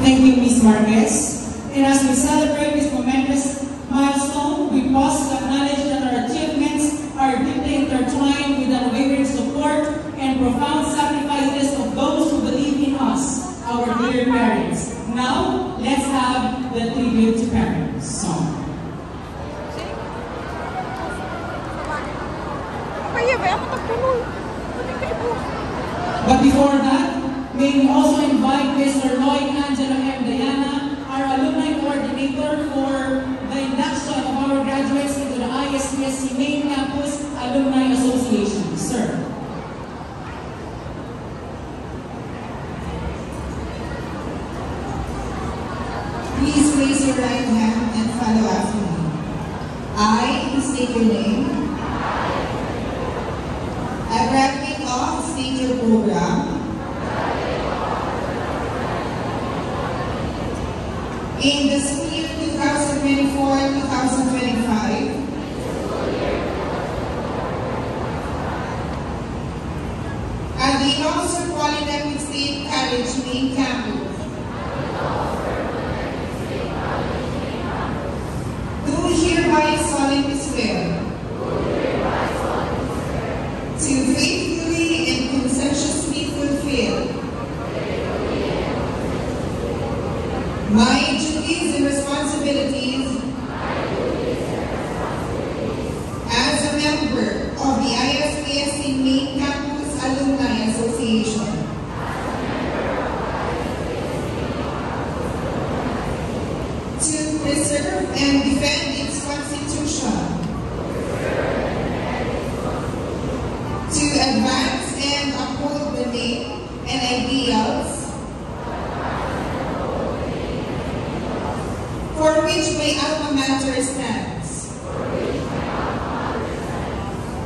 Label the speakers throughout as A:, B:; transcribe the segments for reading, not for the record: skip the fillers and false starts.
A: Thank you, Ms. Marquez. And as we celebrate this momentous milestone, we pause to acknowledge that our achievements are deeply intertwined with unwavering support and profound sacrifices of those who believe in us, our dear parents. Now, let's have the Tribute to Parents song. But before that, may we also invite Mr. Lloyd Angelo M. Diana, our alumni coordinator for the induction of our graduates into the ISPSC Main Campus Alumni Association. Sir.
B: Please raise your right hand and follow after me. I, state your name. I graduate off state your program. In the school year 2024-2025, at the Officer Polytechnic State College Main Campus, do hereby solemnly swear to faithfully and conscientiously fulfill my duties and responsibilities as a member of the ISPSC Main Campus Alumni Association. To preserve and defend its Constitution. To advance and uphold the name and ideals for which my alma mater stands.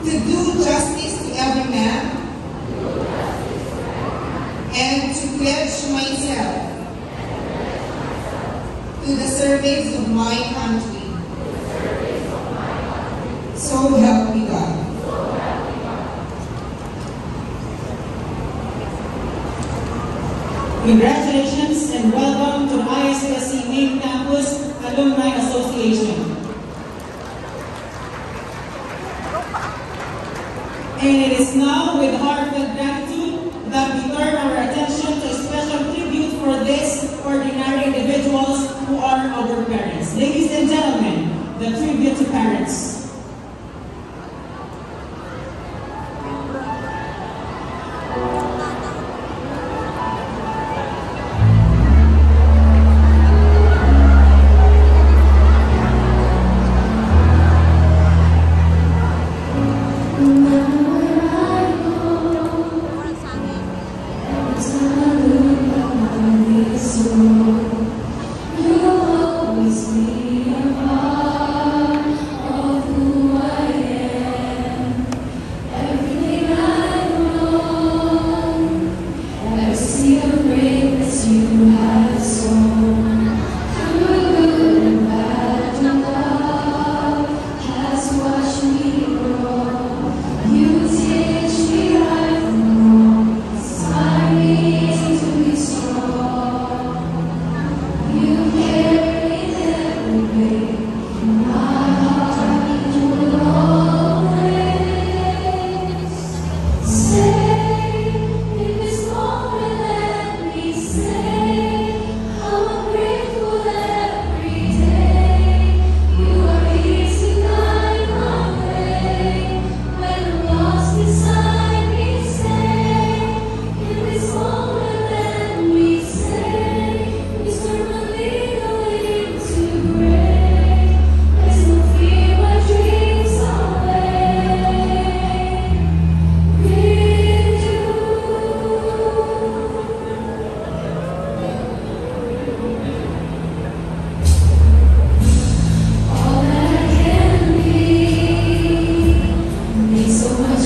B: To do justice to every man and to pledge myself to the service of my country. So help me God.
A: Congratulations and welcome to the ISPSC Main Campus Alumni Association. And it is now with heartfelt gratitude that we turn our attention to a special tribute for these ordinary individuals who are our parents. Ladies and gentlemen, the tribute to parents. So much